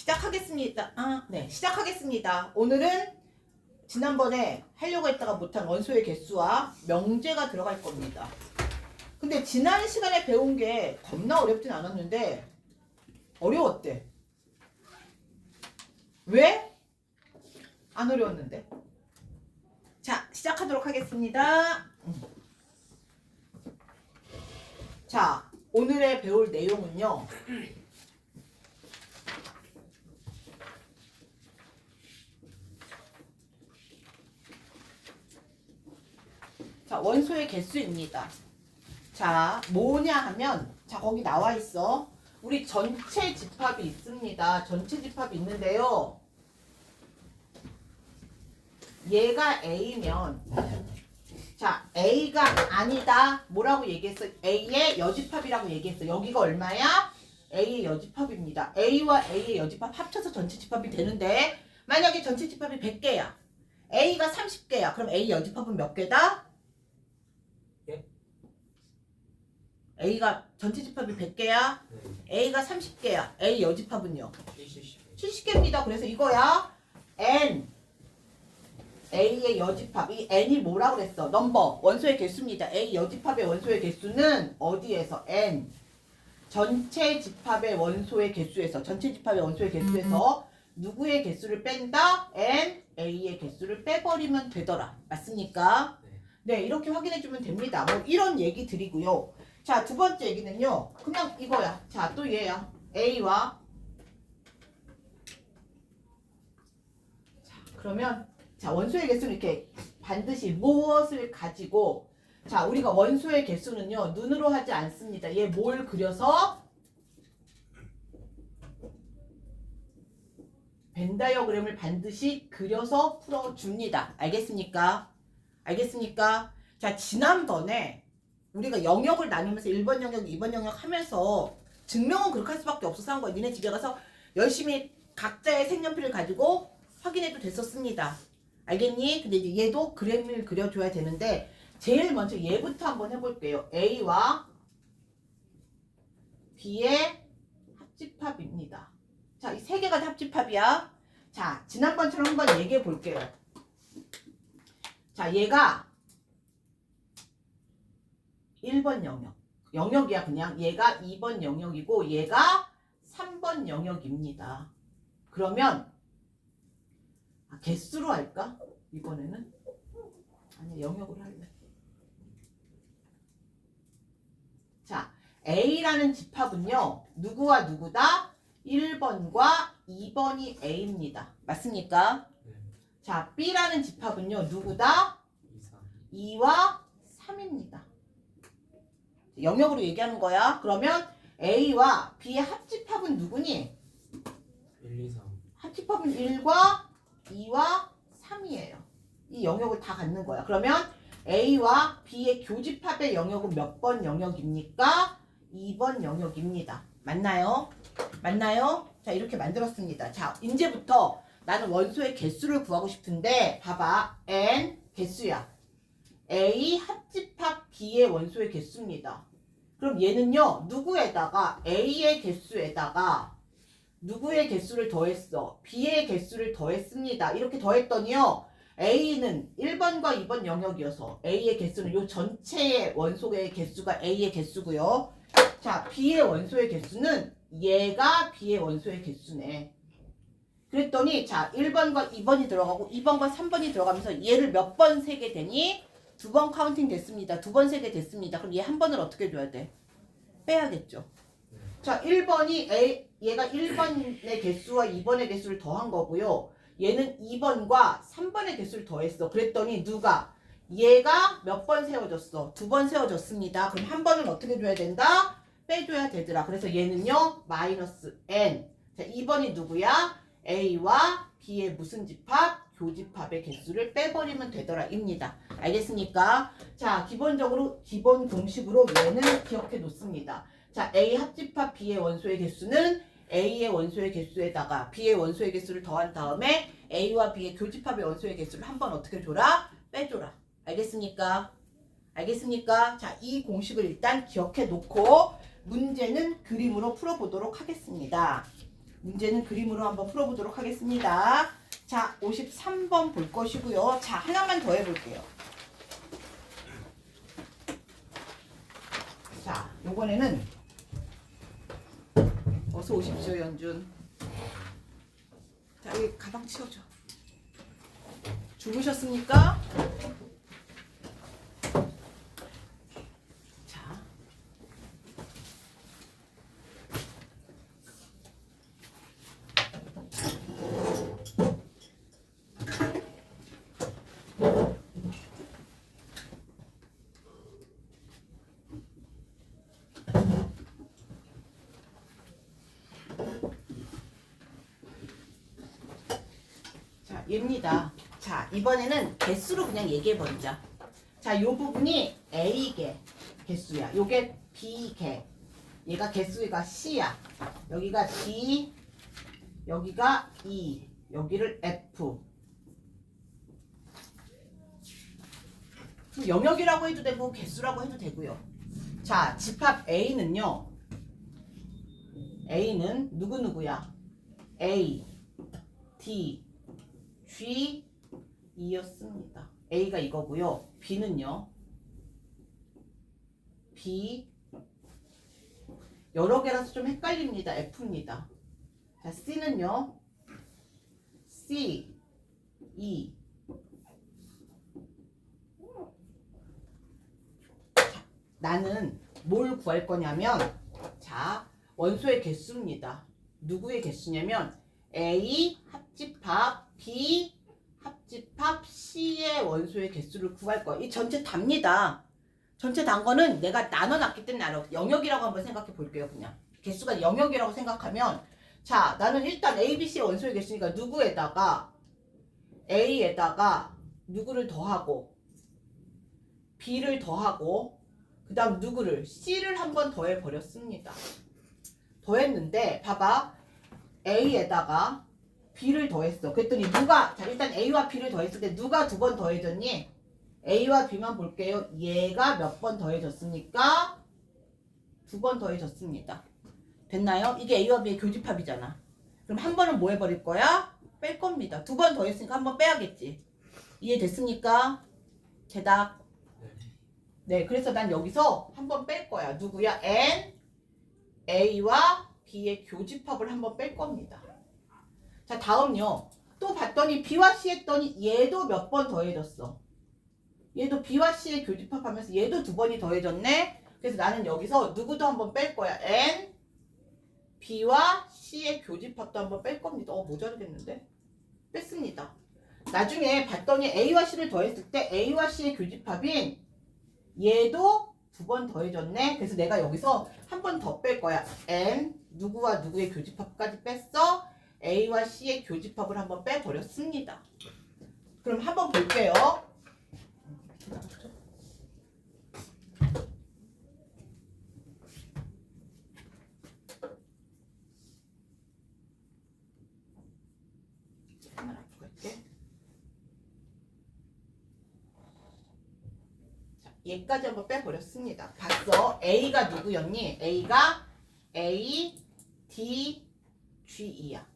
시작하겠습니다. 네, 시작하겠습니다. 오늘은 지난번에 하려고 했다가 못한 원소의 개수와 명제가 들어갈 겁니다. 근데 지난 시간에 배운 게 겁나 어렵진 않았는데 어려웠대. 왜? 안 어려웠는데. 자, 시작하도록 하겠습니다. 자, 오늘의 배울 내용은요. 자, 원소의 개수입니다. 자, 뭐냐 하면, 자, 거기 나와 있어. 우리 전체 집합이 있습니다. 전체 집합이 있는데요. 얘가 A면, 자, A가 아니다. 뭐라고 얘기했어? A의 여집합이라고 얘기했어. 여기가 얼마야? A의 여집합입니다. A와 A의 여집합 합쳐서 전체 집합이 되는데, 만약에 전체 집합이 100개야. A가 30개야. 그럼 A 여집합은 몇 개다? A가 전체 집합이 100개야. A가 30개야. A 여집합은요? 70개입니다. 그래서 이거야. N. A의 여집합. 이 N이 뭐라고 그랬어? 넘버. 원소의 개수입니다. A 여집합의 원소의 개수는 어디에서? N. 전체 집합의 원소의 개수에서. 전체 집합의 원소의 개수에서 누구의 개수를 뺀다? N. A의 개수를 빼버리면 되더라. 맞습니까? 네, 이렇게 확인해주면 됩니다. 뭐 이런 얘기 드리고요. 자, 두 번째 얘기는요. 그냥 이거야. 자, 또 얘야. A와 자, 그러면 자, 원소의 개수는 이렇게 반드시 무엇을 가지고 자, 우리가 원소의 개수는요. 눈으로 하지 않습니다. 얘 뭘 그려서 벤 다이어그램을 반드시 그려서 풀어줍니다. 알겠습니까? 알겠습니까? 자, 지난번에 우리가 영역을 나누면서 1번 영역, 2번 영역 하면서 증명은 그렇게 할 수밖에 없어서 한 거야. 니네 집에 가서 열심히 각자의 색연필을 가지고 확인해도 됐었습니다. 알겠니? 근데 이제 얘도 그림을 그려줘야 되는데 제일 먼저 얘부터 한번 해볼게요. A와 B의 합집합입니다. 자, 이 세 개가 다 합집합이야. 자, 지난번처럼 한번 얘기해 볼게요. 자, 얘가 1번 영역. 영역이야 그냥. 얘가 2번 영역이고 얘가 3번 영역입니다. 그러면 개수로 할까? 이번에는? 아니, 영역으로 할래. 자, A라는 집합은요. 누구와 누구다? 1번과 2번이 A입니다. 맞습니까? 자, B라는 집합은요. 누구다? 2와 3입니다. 영역으로 얘기하는 거야. 그러면 A와 B의 합집합은 누구니? 1, 2, 3. 합집합은 1과 2와 3이에요. 이 영역을 다 갖는 거야. 그러면 A와 B의 교집합의 영역은 몇 번 영역입니까? 2번 영역입니다. 맞나요? 맞나요? 자, 이렇게 만들었습니다. 자, 이제부터 나는 원소의 개수를 구하고 싶은데 봐봐. N 개수야. A 합집합 B의 원소의 개수입니다. 그럼 얘는요. 누구에다가 A의 개수에다가 누구의 개수를 더했어? B의 개수를 더했습니다. 이렇게 더했더니요. A는 1번과 2번 영역이어서 A의 개수는 요 전체의 원소의 개수가 A의 개수고요. 자, B의 원소의 개수는 얘가 B의 원소의 개수네. 그랬더니 자, 1번과 2번이 들어가고 2번과 3번이 들어가면서 얘를 몇 번 세게 되니? 2번 카운팅 됐습니다. 2번 세게 됐습니다. 그럼 얘 한 번을 어떻게 줘야 돼? 빼야겠죠. 자, 1번이 얘가 1번의 개수와 2번의 개수를 더한 거고요. 얘는 2번과 3번의 개수를 더했어. 그랬더니 누가? 얘가 몇 번 세워졌어? 2번 세워졌습니다. 그럼 한 번은 어떻게 줘야 된다? 빼줘야 되더라. 그래서 얘는요. 마이너스 n. 자, 2번이 누구야? A와 B의 무슨 집합? 교집합의 개수를 빼버리면 되더라 입니다. 알겠습니까? 자, 기본적으로 기본 공식으로 얘는 기억해 놓습니다. 자, A 합집합 B의 원소의 개수는 A의 원소의 개수에다가 B의 원소의 개수를 더한 다음에 A와 B의 교집합의 원소의 개수를 한번 어떻게 줘라? 빼줘라. 알겠습니까? 알겠습니까? 자, 이 공식을 일단 기억해 놓고 문제는 그림으로 풀어보도록 하겠습니다. 문제는 그림으로 한번 풀어보도록 하겠습니다. 자, 53번 볼 것이고요. 자, 하나만 더 해볼게요. 자, 요번에는 어서 오십시오, 연준. 자, 여기 가방 치워줘. 주무셨습니까? 자. 자, 얘입니다. 자, 이번에는 개수로 그냥 얘기해버리자. 자, 요 부분이 A개 개수야. 요게 B개. 얘가 개수가 C야. 여기가 D, 여기가 E, 여기를 F. 영역이라고 해도 되고 개수라고 해도 되고요. 자, 집합 A는요. A는 누구누구야? A, D, G, E였습니다. A가 이거고요. B는요. B, 여러 개라서 좀 헷갈립니다. F입니다. 자, C는요. C, E. 자, 나는 뭘 구할 거냐면, 자, 원소의 개수입니다. 누구의 개수냐면 A 합집합 B 합집합 C의 원소의 개수를 구할 거야. 이 전체 답니다. 전체 단 거는 내가 나눠놨기 때문에 알아. 영역이라고 한번 생각해 볼게요. 그냥 개수가 영역이라고 생각하면, 자, 나는 일단 A, B, C의 원소의 개수니까 누구에다가 A에다가 누구를 더하고 B를 더하고 그 다음 누구를 C를 한번 더해 버렸습니다. 더했는데 봐봐, A에다가 B를 더했어. 그랬더니 누가, 자, 일단 A와 B를 더했을 때 누가 두 번 더해졌니? A와 B만 볼게요. 얘가 몇 번 더해졌습니까? 두 번 더해졌습니다. 됐나요? 이게 A와 B의 교집합이잖아. 그럼 한 번은 뭐 해버릴 거야? 뺄 겁니다. 두 번 더했으니까 한 번 빼야겠지. 이해됐습니까? 대답. 네, 그래서 난 여기서 한 번 뺄 거야. 누구야? N, A와 B의 교집합을 한번 뺄 겁니다. 자, 다음요. 또 봤더니 B와 C 했더니 얘도 몇 번 더해졌어. 얘도 B와 C의 교집합하면서 얘도 두 번이 더해졌네. 그래서 나는 여기서 누구도 한번 뺄 거야. N, B와 C의 교집합도 한번 뺄 겁니다. 모자르겠는데? 뺐습니다. 나중에 봤더니 A와 C를 더했을 때 A와 C의 교집합인 얘도 두 번 더해졌네. 그래서 내가 여기서 한 번 더 뺄 거야. N, 누구와 누구의 교집합까지 뺐어. A와 C의 교집합을 한번 빼버렸습니다. 그럼 한번 볼게요. 얘까지 한번 빼버렸습니다. 봤어? A가 누구였니? A가 A, D, G, E야.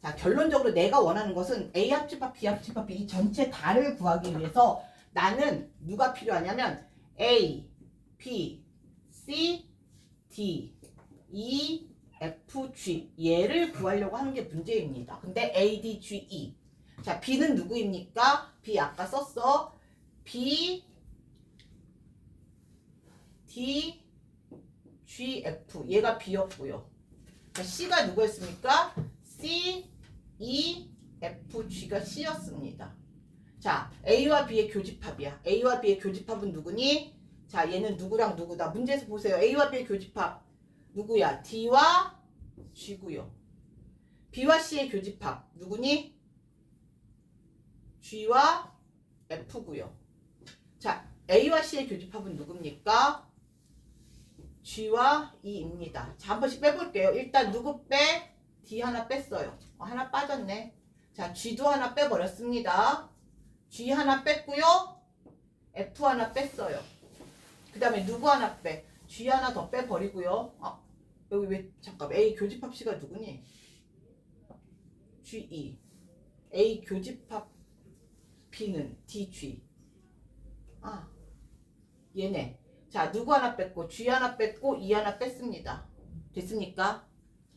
자, 결론적으로 내가 원하는 것은 A 합집합, B 합집합, 이 전체 다를 구하기 위해서 나는 누가 필요하냐면 A, B, C, D, E, F, G 얘를 구하려고 하는 게 문제입니다. 근데 A, D, G, E. 자, B는 누구입니까? B 아까 썼어. B, D, G, F 얘가 B였고요. 자, C가 누구였습니까? C, E, F, G가 C였습니다. 자, A와 B의 교집합이야. A와 B의 교집합은 누구니? 자, 얘는 누구랑 누구다. 문제에서 보세요. A와 B의 교집합 누구야? D와 G고요. B와 C의 교집합 누구니? G와 F고요. 자, A와 C의 교집합은 누굽니까? G와 E입니다. 자, 한 번씩 빼볼게요. 일단 누구 빼? D 하나 뺐어요. 하나 빠졌네. 자, G도 하나 빼버렸습니다. G 하나 뺐고요. F 하나 뺐어요. 그 다음에 누구 하나 빼? G 하나 더 빼버리고요. 여기 왜 잠깐 A 교집합 C가 누구니? GE. A 교집합 B는 DG. 아, 얘네. 자, 누구 하나 뺐고 G 하나 뺐고 E 하나 뺐습니다. 됐습니까?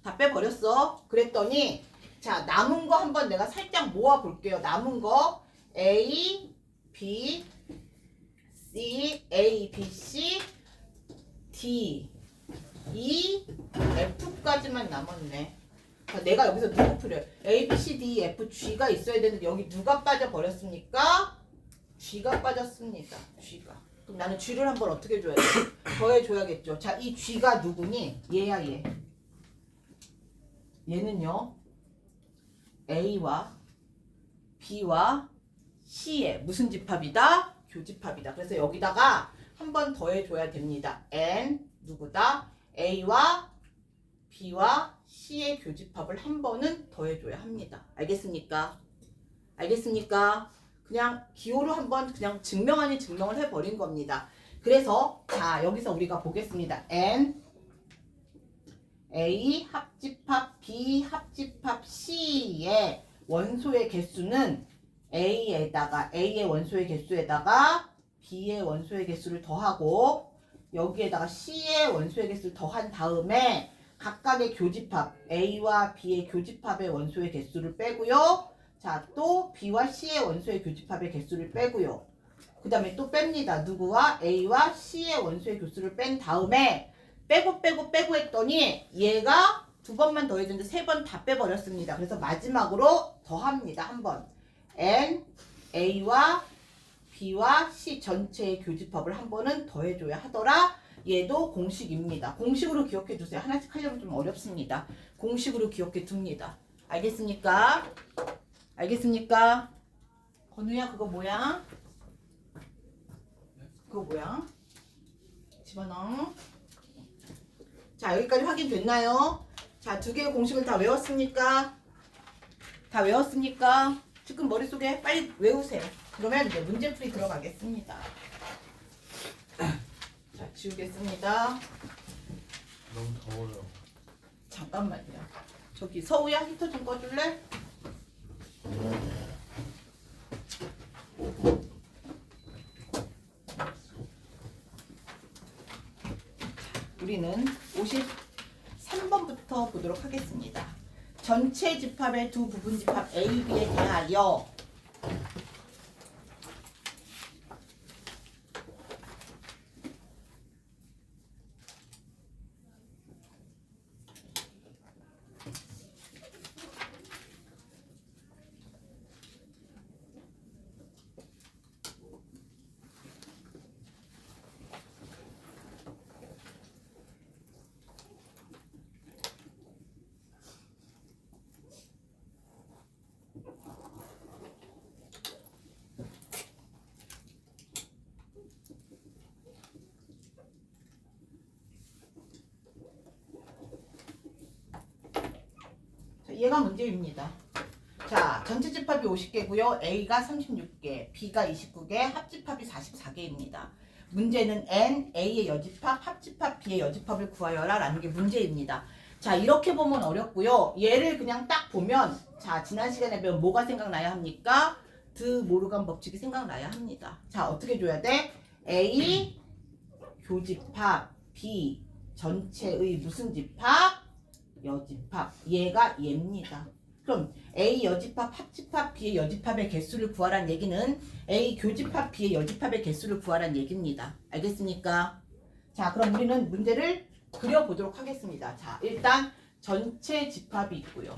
다 빼버렸어. 그랬더니 자, 남은 거 한번 내가 살짝 모아 볼게요. 남은 거 A, B, C, A, B, C, D, E, F까지만 남았네. 자, 내가 여기서 누구 필요해? A, B, C, D, E, F, G가 있어야 되는데 여기 누가 빠져버렸습니까? G가 빠졌습니다. G가. 그럼 나는 G를 한번 어떻게 줘야 돼? 더해줘야겠죠. 자, 이 G가 누구니? 얘야, 얘. 얘는요. A와 B와 C의 무슨 집합이다? 교집합이다. 그래서 여기다가 한 번 더해줘야 됩니다. N 누구다? A와 B와 C의 교집합을 한 번은 더해줘야 합니다. 알겠습니까? 알겠습니까? 그냥 기호로 한번 그냥 증명 아닌 증명을 해버린 겁니다. 그래서 자 여기서 우리가 보겠습니다. N A 합집합 B 합집합 C의 원소의 개수는 A의 원소의 개수에다가 B의 원소의 개수를 더하고 여기에다가 C의 원소의 개수를 더한 다음에 각각의 교집합 A와 B의 교집합의 원소의 개수를 빼고요. 자, 또 B와 C의 원소의 교집합의 개수를 빼고요. 그 다음에 또 뺍니다. 누구와? A와 C의 원소의 개수를 뺀 다음에 빼고 했더니 얘가 두 번만 더해줬는데 세 번 다 빼버렸습니다. 그래서 마지막으로 더합니다. 한 번. N, A와 B와 C 전체의 교집합을 한 번은 더해줘야 하더라. 얘도 공식입니다. 공식으로 기억해 두세요. 하나씩 하려면 좀 어렵습니다. 공식으로 기억해 둡니다. 알겠습니까? 알겠습니까? 건우야 그거 뭐야? 그거 뭐야? 집어넣어. 자 여기까지 확인됐나요? 자 두 개의 공식을 다 외웠습니까? 다 외웠습니까? 지금 머릿속에 빨리 외우세요. 그러면 이제 문제풀이 들어가겠습니다. 자 지우겠습니다. 너무 더워요. 잠깐만요. 저기 서우야 히터 좀 꺼줄래? 우리는 53번부터 보도록 하겠습니다. 전체 집합의 두 부분 집합 A, B에 대하여 얘가 문제입니다. 자, 전체 집합이 50개고요. A가 36개, B가 29개, 합집합이 44개입니다. 문제는 N, A의 여집합, 합집합, B의 여집합을 구하여라 라는 게 문제입니다. 자, 이렇게 보면 어렵고요. 얘를 그냥 딱 보면 자, 지난 시간에 배운 뭐가 생각나야 합니까? 드 모르간 법칙이 생각나야 합니다. 자, 어떻게 줘야 돼? A 교집합, B 전체의 무슨 집합? 여집합. 얘가 얘입니다. 그럼 A 여집합, 합집합, B의 여집합의 개수를 구하란 얘기는 A 교집합, B의 여집합의 개수를 구하란 얘기입니다. 알겠습니까? 자, 그럼 우리는 문제를 그려보도록 하겠습니다. 자, 일단 전체 집합이 있고요.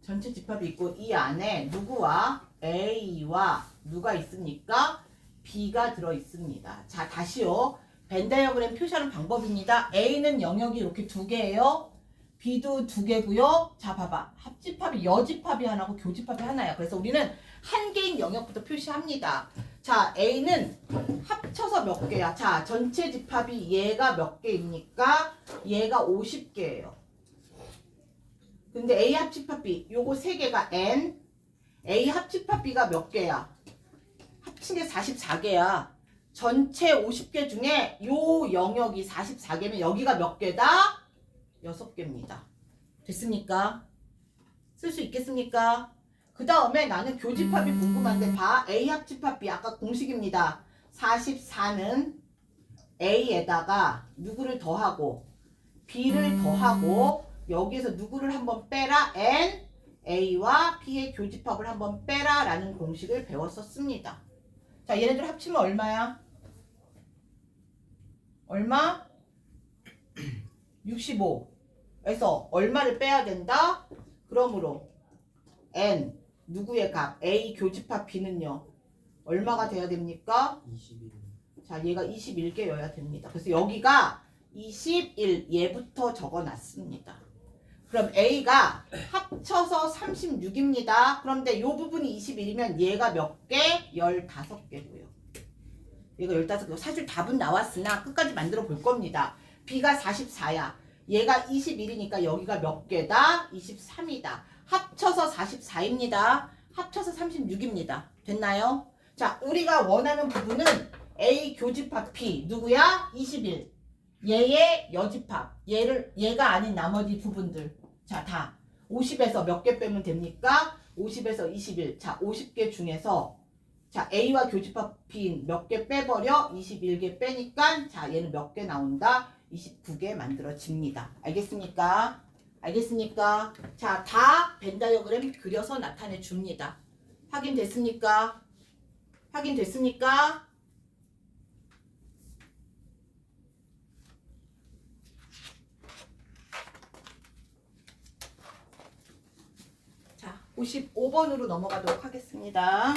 전체 집합이 있고 이 안에 누구와 A와 누가 있습니까? B가 들어있습니다. 자, 다시요. 벤 다이어그램 표시하는 방법입니다. A는 영역이 이렇게 두 개예요. B도 두 개고요. 자, 봐봐. 합집합이 여집합이 하나고 교집합이 하나야. 그래서 우리는 한 개인 영역부터 표시합니다. 자, A는 합쳐서 몇 개야? 자, 전체 집합이 얘가 몇 개입니까? 얘가 50개예요. 근데 A 합집합 B 요거 세 개가 N, A 합집합 B가 몇 개야? 합친 게 44개야. 전체 50개 중에 요 영역이 44개면 여기가 몇 개다? 6개입니다. 됐습니까? 쓸 수 있겠습니까? 그 다음에 나는 교집합이 궁금한데 봐. A 합집합 B 아까 공식입니다. 44는 A에다가 누구를 더하고 B를 더하고 여기에서 누구를 한번 빼라 N A와 B의 교집합을 한번 빼라 라는 공식을 배웠었습니다. 자, 얘네들 합치면 얼마야? 얼마? 65에서 얼마를 빼야 된다? 그러므로 N 누구의 값? A 교집합 B는요 얼마가 돼야 됩니까? 21. 자, 얘가 21개여야 됩니다. 그래서 여기가 21 얘부터 적어놨습니다. 그럼 A가 합쳐서 36입니다. 그런데 이 부분이 21이면 얘가 몇 개? 15개고요. 얘가 15개. 사실 답은 나왔으나 끝까지 만들어 볼 겁니다. B가 44야. 얘가 21이니까 여기가 몇 개다? 23이다. 합쳐서 44입니다. 합쳐서 36입니다. 됐나요? 자, 우리가 원하는 부분은 A 교집합 P 누구야? 21. 얘의 여집합. 얘가 아닌 나머지 부분들. 자, 다 50에서 몇 개 빼면 됩니까? 50에서 21. 자, 50개 중에서 자, A와 교집합 B인 몇 개 빼버려? 21개 빼니까 자, 얘는 몇 개 나온다? 29개 만들어집니다. 알겠습니까? 알겠습니까? 자, 다 벤 다이어그램 그려서 나타내 줍니다. 확인됐습니까? 확인됐습니까? 자, 55번으로 넘어가도록 하겠습니다.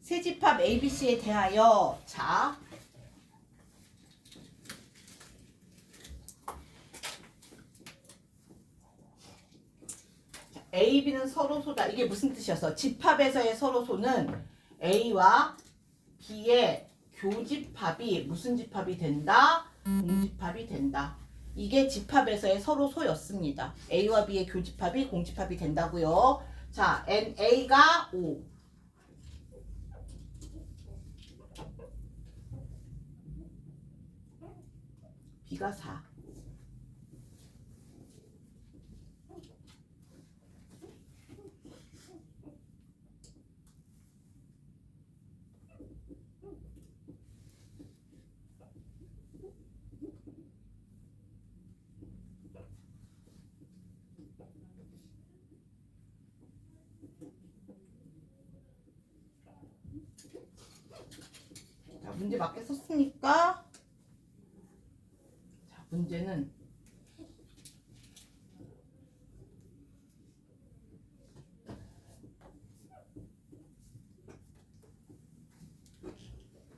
세집합 ABC에 대하여 자 A, B는 서로소다. 이게 무슨 뜻이었어? 집합에서의 서로소는 A와 B의 교집합이 무슨 집합이 된다? 공집합이 된다. 이게 집합에서의 서로소였습니다. A와 B의 교집합이 공집합이 된다고요. 자, A가 5. B가 4. 자, 문제 맞게 썼으니까 자, 문제는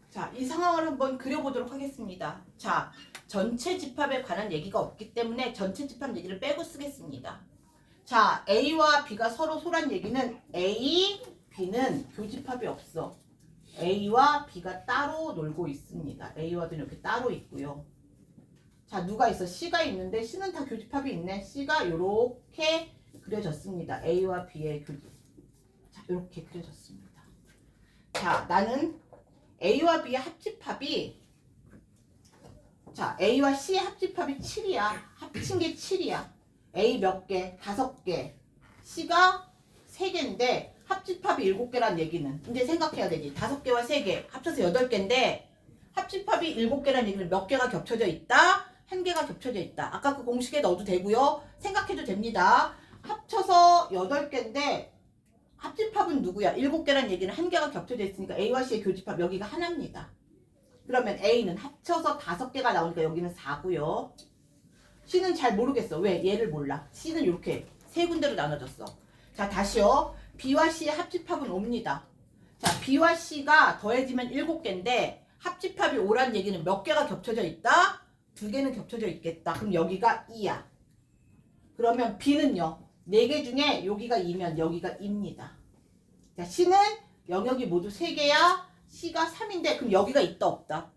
자, 이 상황을 한번 그려보도록 하겠습니다. 자, 전체 집합에 관한 얘기가 없기 때문에 전체 집합 얘기를 빼고 쓰겠습니다. 자, A와 B가 서로 소란 얘기는 A, B는 교집합이 없어. A와 B가 따로 놀고 있습니다. A와 B는 이렇게 따로 있고요. 자, 누가 있어? C가 있는데 C는 다 교집합이 있네. C가 이렇게 그려졌습니다. A와 B의 교집. 자, 이렇게 그려졌습니다. 자, 나는 A와 B의 합집합이 자, A와 C의 합집합이 7이야. 합친 게 7이야. A 몇 개? 5개. C가 3개인데 합집합이 7개란 얘기는 이제 생각해야 되지. 5개와 3개 합쳐서 8개인데 합집합이 7개란 얘기는 몇 개가 겹쳐져 있다? 1개가 겹쳐져 있다. 아까 그 공식에 넣어도 되고요. 생각해도 됩니다. 합쳐서 8개인데 합집합은 누구야? 7개란 얘기는 1개가 겹쳐져 있으니까 A와 C의 교집합 여기가 하나입니다. 그러면 A는 합쳐서 5개가 나오니까 여기는 4고요. C는 잘 모르겠어. 왜? 얘를 몰라. C는 이렇게 세 군데로 나눠졌어. 자, 다시요. B와 C의 합집합은 5입니다. 자, B와 C가 더해지면 7개인데 합집합이 5란 얘기는 몇 개가 겹쳐져 있다? 2개는 겹쳐져 있겠다. 그럼 여기가 2야. 그러면 B는요. 4개 중에 여기가 2면 여기가 2입니다. 자, C는 영역이 모두 3개야. C가 3인데 그럼 여기가 있다 없다?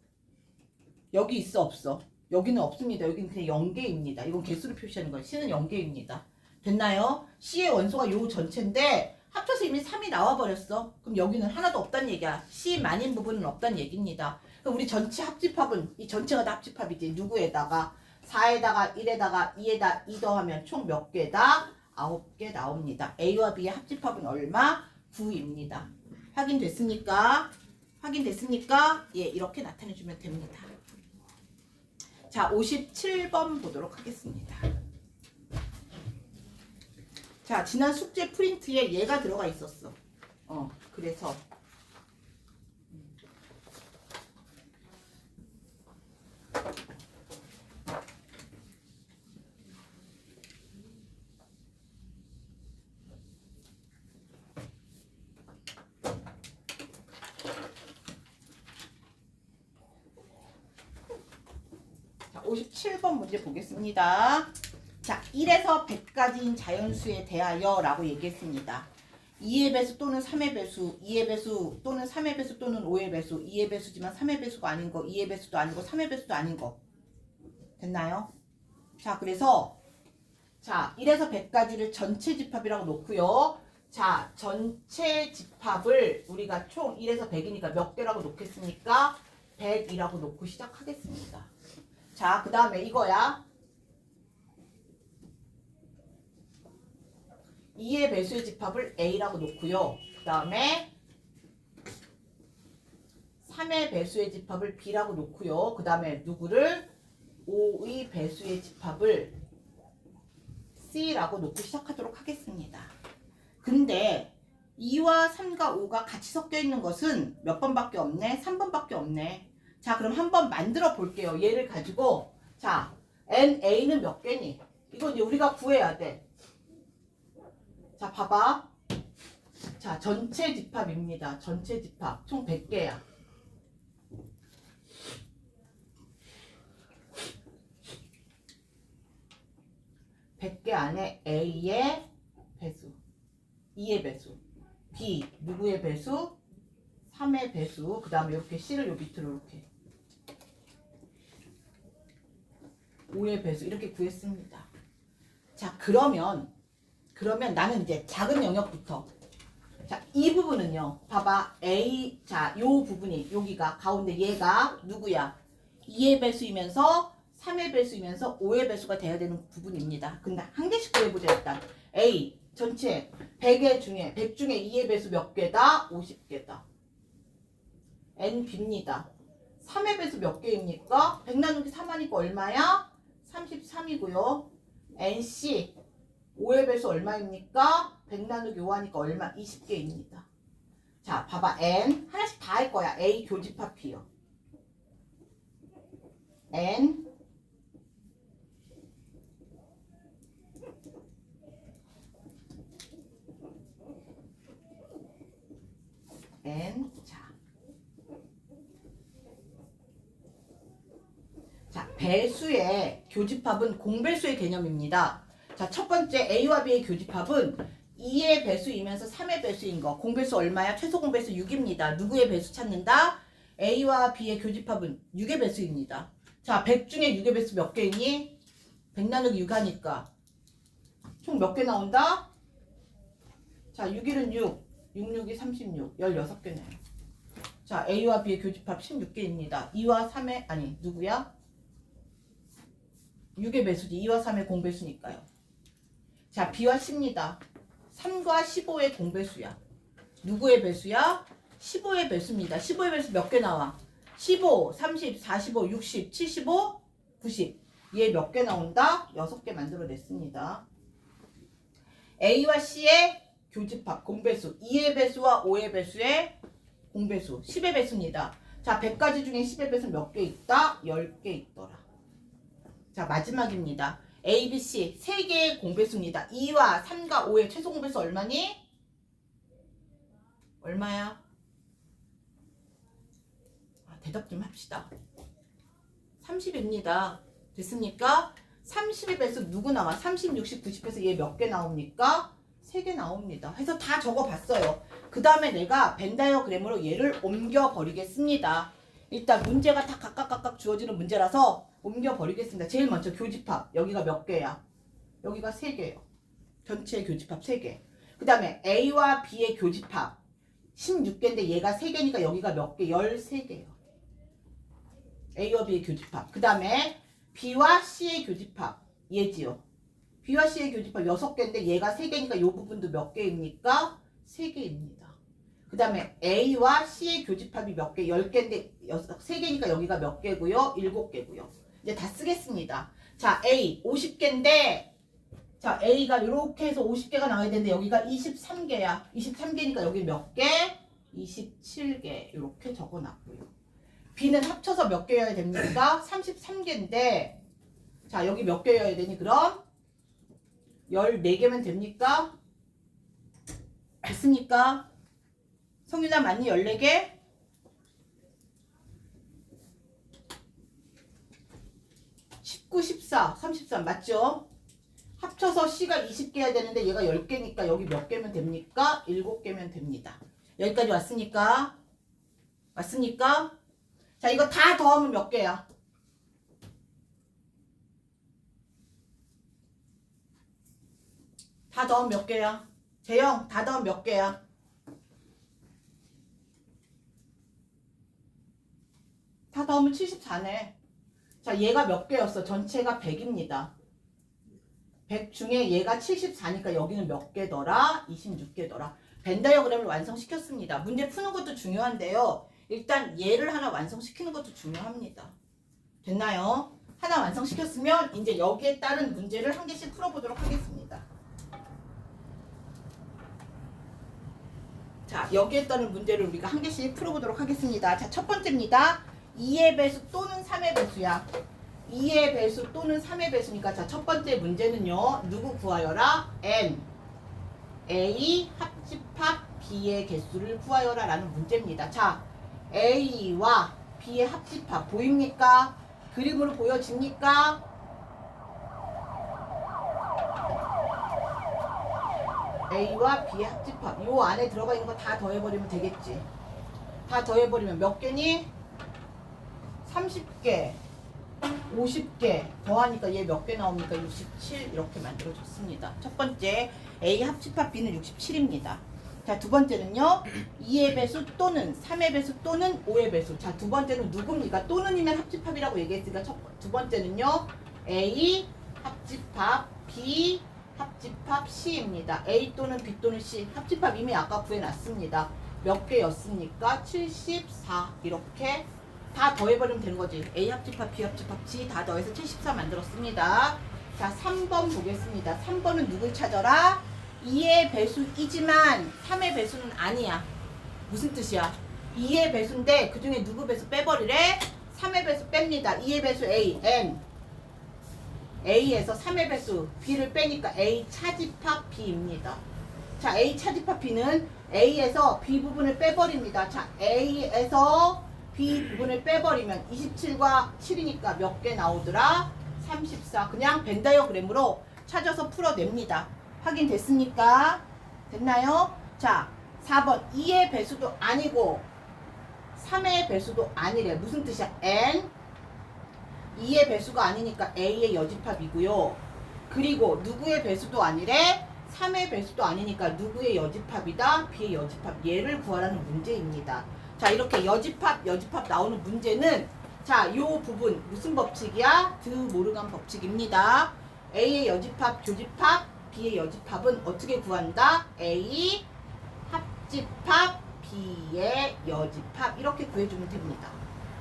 여기 있어 없어? 여기는 없습니다. 여기는 그냥 0개입니다. 이건 개수로 표시하는 거예요. C는 0개입니다. 됐나요? C의 원소가 요 전체인데 합쳐서 이미 3이 나와버렸어. 그럼 여기는 하나도 없다는 얘기야. C 만인 부분은 없다는 얘기입니다. 그럼 우리 전체 합집합은 이 전체가 다 합집합이지. 누구에다가 4에다가 1에다가 2에다 2 더하면 총 몇 개다? 9개 나옵니다. A와 B의 합집합은 얼마? 9입니다. 확인됐습니까? 확인됐습니까? 예, 이렇게 나타내주면 됩니다. 자, 57번 보도록 하겠습니다. 자, 지난 숙제 프린트에 얘가 들어가 있었어. 그래서 자, 57번 문제 보겠습니다. 자, 1에서 100까지인 자연수에 대하여 라고 얘기했습니다. 2의 배수 또는 3의 배수, 2의 배수 또는 3의 배수 또는 5의 배수, 2의 배수지만 3의 배수가 아닌 거, 2의 배수도 아니고 3의 배수도 아닌 거. 됐나요? 자, 그래서 자, 1에서 100까지를 전체 집합이라고 놓고요. 자, 전체 집합을 우리가 총 1에서 100이니까 몇 개라고 놓겠습니까? 100이라고 놓고 시작하겠습니다. 자, 그 다음에 이거야. 2의 배수의 집합을 A라고 놓고요. 그 다음에 3의 배수의 집합을 B라고 놓고요. 그 다음에 누구를? 5의 배수의 집합을 C라고 놓고 시작하도록 하겠습니다. 근데 2와 3과 5가 같이 섞여 있는 것은 몇 번밖에 없네? 3번밖에 없네. 자, 그럼 한번 만들어 볼게요. 얘를 가지고 자, NA는 몇 개니? 이거 이제 우리가 구해야 돼. 자, 봐봐. 자, 전체 집합입니다. 전체 집합. 총 100개야. (100개) 안에 A의 배수, 2의 배수, B 누구의 배수? 3의 배수. 그 다음에 이렇게 C를 요 밑으로 이렇게 5의 배수 이렇게 구했습니다. 자, 그러면 나는 이제 작은 영역부터. 자, 이 부분은요. 봐봐. A, 자, 요 부분이, 여기가, 가운데 얘가 누구야? 2의 배수이면서 3의 배수이면서 5의 배수가 돼야 되는 부분입니다. 근데 한 개씩 구해보자, 일단. A, 전체 100개 중에, 100 중에 2의 배수 몇 개다? 50개다. N, B입니다. 3의 배수 몇 개입니까? 100 나누기 3 하니까 얼마야? 33이고요. N, C. 5의 배수 얼마입니까? 100 나누기 5 하니까 얼마? 20개입니다. 자, 봐봐. N 하나씩 다 할 거야. A 교집합 B요. N N 자, 배수의 교집합은 공배수의 개념입니다. 자, 첫 번째 A와 B의 교집합은 2의 배수이면서 3의 배수인 거. 공배수 얼마야? 최소 공배수 6입니다. 누구의 배수 찾는다? A와 B의 교집합은 6의 배수입니다. 자, 100 중에 6의 배수 몇 개이니? 100 나누기 6 하니까 총 몇 개 나온다? 자, 6, 1은 6, 6, 6이 36, 16개네요. 자, A와 B의 교집합 16개입니다. 2와 3의, 아니, 누구야? 6의 배수지. 2와 3의 공배수니까요. 자, B와 C입니다. 3과 15의 공배수야. 누구의 배수야? 15의 배수입니다. 15의 배수 몇 개 나와? 15, 30, 45, 60, 75, 90. 얘 몇 개 나온다? 6개 만들어냈습니다. A와 C의 교집합, 공배수. 2의 배수와 5의 배수의 공배수. 10의 배수입니다. 자, 100가지 중에 10의 배수 몇 개 있다? 10개 있더라. 자, 마지막입니다. A, B, C 3개의 공배수입니다. 2와 3과 5의 최소 공배수 얼마니? 얼마야? 대답 좀 합시다. 30입니다. 됐습니까? 30의 배수 누구 나와? 30, 60, 90에서 얘 몇 개 나옵니까? 3개 나옵니다. 해서 다 적어봤어요. 그 다음에 내가 벤 다이어그램으로 얘를 옮겨버리겠습니다. 일단 문제가 다 각각 주어지는 문제라서 옮겨버리겠습니다. 제일 먼저 교집합. 여기가 몇 개야? 여기가 3개예요. 전체 교집합 3개. 그 다음에 A와 B의 교집합 16개인데 얘가 3개니까 여기가 몇 개? 13개예요. A와 B의 교집합. 그 다음에 B와 C의 교집합. 얘지요. B와 C의 교집합 6개인데 얘가 3개니까 이 부분도 몇 개입니까? 3개입니다. 그 다음에 A와 C의 교집합이 몇 개? 10개인데 3개니까 여기가 몇 개고요? 7개고요. 이제 다 쓰겠습니다. 자, A 50개인데 자, A가 이렇게 해서 50개가 나와야 되는데 여기가 23개야. 23개니까 여기 몇 개? 27개. 이렇게 적어놨고요. B는 합쳐서 몇 개여야 됩니까? 33개인데 자, 여기 몇 개여야 되니? 그럼 14개면 됩니까? 됐습니까? 성윤아 맞니? 14개? 19, 14, 33 맞죠? 합쳐서 C가 20개여야 되는데 얘가 10개니까 여기 몇 개면 됩니까? 7개면 됩니다. 여기까지 왔습니까? 왔습니까? 자, 이거 다 더하면 몇 개야? 다 더하면 몇 개야? 재영, 다 더하면 몇 개야? 다 더하면 74네. 자, 얘가 몇 개였어? 전체가 100입니다. 100 중에 얘가 74니까 여기는 몇 개더라? 26개더라. 벤 다이어그램을 완성시켰습니다. 문제 푸는 것도 중요한데요. 일단 얘를 하나 완성시키는 것도 중요합니다. 됐나요? 하나 완성시켰으면 이제 여기에 따른 문제를 한 개씩 풀어보도록 하겠습니다. 자, 여기에 따른 문제를 우리가 한 개씩 풀어보도록 하겠습니다. 자, 첫 번째입니다. 2의 배수 또는 3의 배수야. 2의 배수 또는 3의 배수니까 자, 첫 번째 문제는요. 누구 구하여라? N. A 합집합 B의 개수를 구하여라 라는 문제입니다. 자, A와 B의 합집합 보입니까? 그림으로 보여집니까? A와 B의 합집합 요 안에 들어가 있는 거 다 더해버리면 되겠지. 다 더해버리면 몇 개니? 30개 50개 더하니까 얘 몇 개 나옵니까? 67 이렇게 만들어졌습니다. 첫 번째 A 합집합 B는 67입니다. 자, 두 번째는요. 2의 배수 또는 3의 배수 또는 5의 배수. 자, 두 번째는 누굽니까? 또는이면 합집합이라고 얘기했으니까 두 번째는요. A 합집합 B 합집합 C입니다. A 또는 B 또는 C 합집합 이미 아까 구해놨습니다. 몇 개였습니까? 74 이렇게 다 더해버리면 되는 거지. A 합집합, B 합집합, C 다 더해서 74 만들었습니다. 자, 3번 보겠습니다. 3번은 누굴 찾아라? 2의 배수이지만 3의 배수는 아니야. 무슨 뜻이야? 2의 배수인데 그 중에 누구 배수 빼버리래? 3의 배수 뺍니다. 2의 배수 A, N. A에서 3의 배수 B를 빼니까 A 차집합 B입니다. 자, A 차집합 B는 A에서 B 부분을 빼버립니다. 자, A에서 B 부분을 빼버리면 27과 7이니까 몇 개 나오더라? 34. 그냥 벤 다이어그램으로 찾아서 풀어냅니다. 확인됐습니까? 됐나요? 자, 4번 2의 배수도 아니고 3의 배수도 아니래. 무슨 뜻이야? N 2의 배수가 아니니까 A의 여집합이고요. 그리고 누구의 배수도 아니래? 3의 배수도 아니니까 누구의 여집합이다? B의 여집합. 얘를 구하라는 문제입니다. 자, 이렇게 여집합 나오는 문제는 자, 요 부분 무슨 법칙이야? 드 모르간 법칙입니다. A의 여집합, 교집합, B의 여집합은 어떻게 구한다? A 합집합, B의 여집합 이렇게 구해주면 됩니다.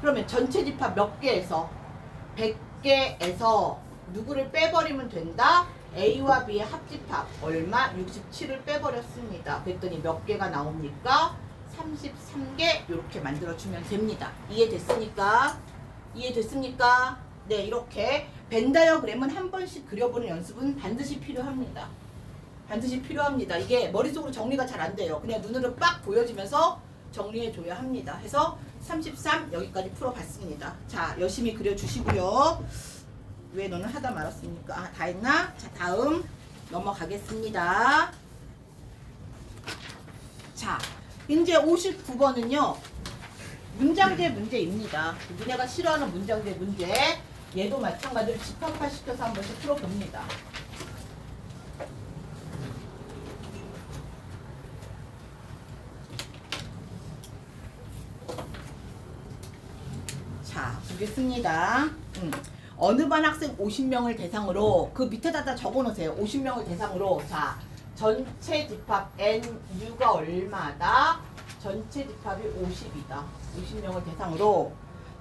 그러면 전체 집합 몇 개에서? 100개에서 누구를 빼버리면 된다? A와 B의 합집합 얼마? 67을 빼버렸습니다. 그랬더니 몇 개가 나옵니까? 33개 이렇게 만들어주면 됩니다. 이해됐습니까? 이해됐습니까? 네, 이렇게 벤 다이어그램은 한 번씩 그려보는 연습은 반드시 필요합니다. 반드시 필요합니다. 이게 머릿속으로 정리가 잘 안 돼요. 그냥 눈으로 빡 보여지면서 정리해줘야 합니다. 해서 33 여기까지 풀어봤습니다. 자, 열심히 그려주시고요. 왜 너는 하다 말았습니까? 아, 다 했나? 자, 다음 넘어가겠습니다. 자, 이제 59번은요. 문장제 문제입니다. 니네가 싫어하는 문장제 문제. 얘도 마찬가지로 집합화 시켜서 한 번씩 풀어봅니다. 주겠습니다. 어느 반 학생 50명을 대상으로 그 밑에다 다 적어놓으세요. 50명을 대상으로 자 전체 집합 NU가 얼마다? 전체 집합이 50이다. 50명을 대상으로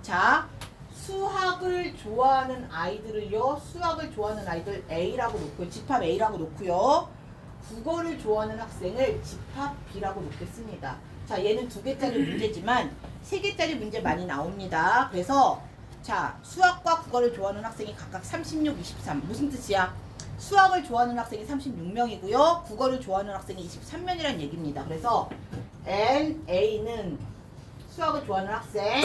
자 수학을 좋아하는 아이들을요. 수학을 좋아하는 아이들 A라고 놓고요. 집합 A라고 놓고요. 국어를 좋아하는 학생을 집합 B라고 놓겠습니다. 자 얘는 2개짜리 문제지만 3개짜리 문제 많이 나옵니다. 그래서 자 수학과 국어를 좋아하는 학생이 각각 36, 23 무슨 뜻이야? 수학을 좋아하는 학생이 36명이고요. 국어를 좋아하는 학생이 23명이라는 얘기입니다. 그래서 NA는 수학을 좋아하는 학생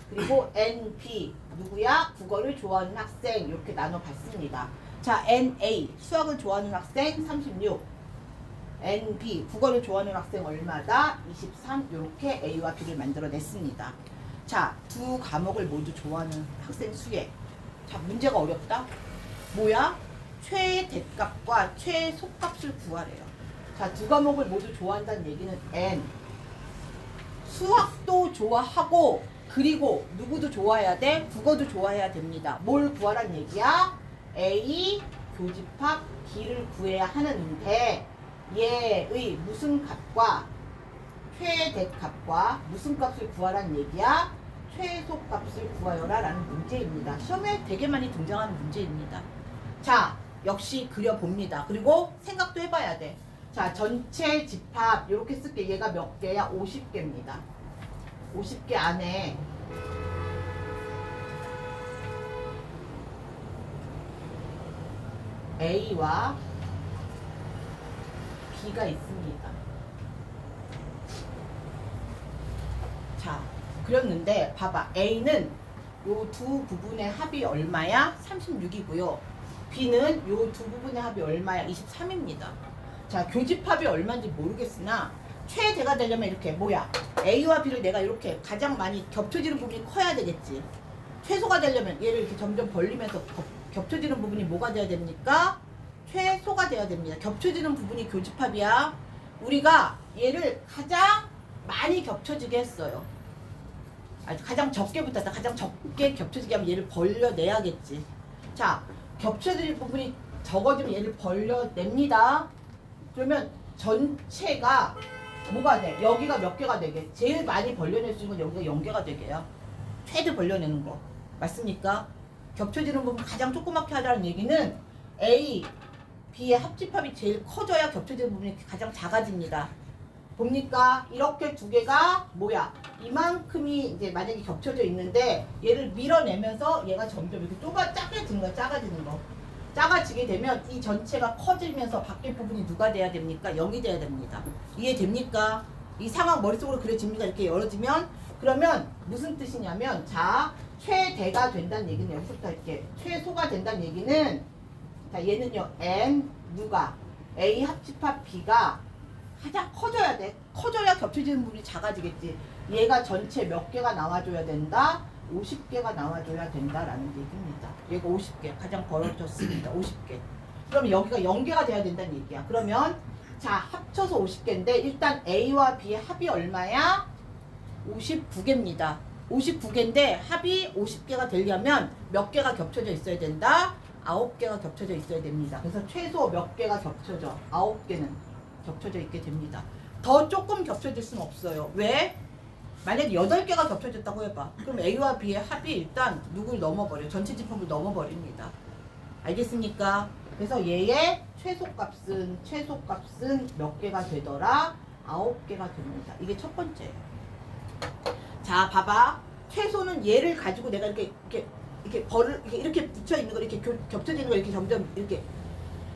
그리고 NB 누구야? 국어를 좋아하는 학생 이렇게 나눠봤습니다. 자 NA 수학을 좋아하는 학생 36 NB 국어를 좋아하는 학생 얼마다? 23 이렇게 A와 B를 만들어냈습니다. 자, 2과목을 모두 좋아하는 학생 수에 자 문제가 어렵다? 뭐야? 최대값과 최소값을 구하래요. 자, 2과목을 모두 좋아한다는 얘기는 N 수학도 좋아하고 그리고 누구도 좋아해야 돼? 국어도 좋아해야 됩니다. 뭘 구하란 얘기야? A 교집합 B를 구해야 하는데 얘의 무슨 값과 최대값과 무슨 값을 구하란 얘기야? 최소값을 구하여라 라는 문제입니다. 시험에 되게 많이 등장하는 문제입니다. 자, 역시 그려봅니다. 그리고 생각도 해봐야 돼. 자, 전체 집합 이렇게 쓸게. 얘가 몇 개야? 50개입니다. 50개 안에 A와 B가 있습니다. 자, 그렸는데 봐봐. A는 요 2부분의 합이 얼마야? 36이고요. B는 요 2부분의 합이 얼마야? 23입니다. 자, 교집합이 얼마인지 모르겠으나 최대가 되려면 이렇게 뭐야? A와 B를 내가 이렇게 가장 많이 겹쳐지는 부분이 커야 되겠지. 최소가 되려면 얘를 이렇게 점점 벌리면서 겹쳐지는 부분이 뭐가 돼야 됩니까? 최소가 돼야 됩니다. 겹쳐지는 부분이 교집합이야. 우리가 얘를 가장 많이 겹쳐지게 했어요. 가장 적게부터 가장 적게 겹쳐지게 하면 얘를 벌려내야겠지. 자, 겹쳐질 부분이 적어지면 얘를 벌려냅니다. 그러면 전체가 뭐가 돼? 여기가 몇 개가 되게? 제일 많이 벌려낼 수 있는 건 여기가 0개가 되게요. 최대 벌려내는 거. 맞습니까? 겹쳐지는 부분 가장 조그맣게 하자는 얘기는 A, B의 합집합이 제일 커져야 겹쳐지는 부분이 가장 작아집니다. 봅니까? 이렇게 2개가 뭐야? 이만큼이 이제 만약에 겹쳐져 있는데 얘를 밀어내면서 얘가 점점 이렇게 작아지는 거야. 작아지는 거. 작아지게 되면 이 전체가 커지면서 밖에 부분이 누가 돼야 됩니까? 0이 돼야 됩니다. 이해됩니까? 이 상황 머릿속으로 그려집니다. 이렇게 열어지면 그러면 무슨 뜻이냐면 자 최대가 된다는 얘기는 여기서부터 이렇게 최소가 된다는 얘기는 자 얘는요 N 누가 A 합집합 B가 가장 커져야 돼. 커져야 겹쳐지는 부분이 작아지겠지. 얘가 전체 몇 개가 나와줘야 된다? 50개가 나와줘야 된다라는 얘기입니다. 얘가 50개 가장 벌어졌습니다. 50개. 그럼 여기가 0개가 돼야 된다는 얘기야. 그러면 자 합쳐서 50개인데 일단 A와 B의 합이 얼마야? 59개입니다. 59개인데 합이 50개가 되려면 몇 개가 겹쳐져 있어야 된다? 9개가 겹쳐져 있어야 됩니다. 그래서 최소 몇 개가 겹쳐져? 9개는 겹쳐져 있게 됩니다. 더 조금 겹쳐질 수는 없어요. 왜? 만약에 8개가 겹쳐졌다고 해봐. 그럼 A와 B의 합이 일단 누굴 넘어버려? 전체 집합을 넘어버립니다. 알겠습니까? 그래서 얘의 최소값은 몇 개가 되더라? 9개가 됩니다. 이게 첫 번째예요. 자, 봐봐. 최소는 얘를 가지고 내가 이렇게 붙여 있는 거 이렇게 겹쳐지는 거 이렇게 점점 이렇게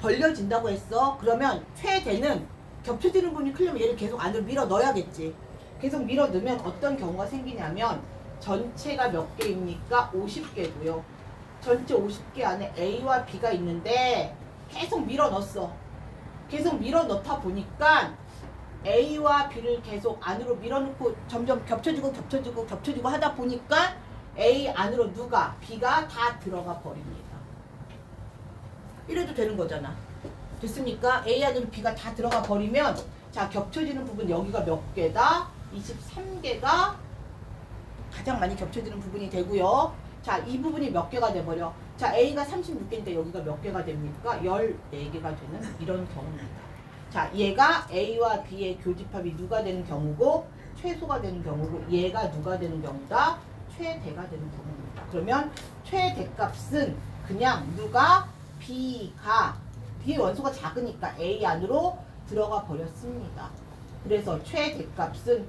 벌려진다고 했어. 그러면 최대는 겹쳐지는 부분이 크려면 얘를 계속 안으로 밀어 넣어야겠지. 계속 밀어 넣으면 어떤 경우가 생기냐면 전체가 몇 개입니까? 50개고요. 전체 50개 안에 A와 B가 있는데 계속 밀어 넣었어. 계속 밀어 넣다 보니까 A와 B를 계속 안으로 밀어넣고 점점 겹쳐지고 하다 보니까 A 안으로 누가? B가 다 들어가 버립니다. 이래도 되는 거잖아. 됐습니까? A 안으로 B가 다 들어가 버리면 자 겹쳐지는 부분 여기가 몇 개다? 23개가 가장 많이 겹쳐지는 부분이 되고요. 자, 이 부분이 몇 개가 돼버려? 자, A가 36개인데 여기가 몇 개가 됩니까? 14개가 되는 이런 경우입니다. 자, 얘가 A와 B의 교집합이 누가 되는 경우고 최소가 되는 경우고 얘가 누가 되는 경우다? 최대가 되는 경우입니다. 그러면 최대값은 그냥 누가 B가 B의 원소가 작으니까 A 안으로 들어가 버렸습니다. 그래서 최대값은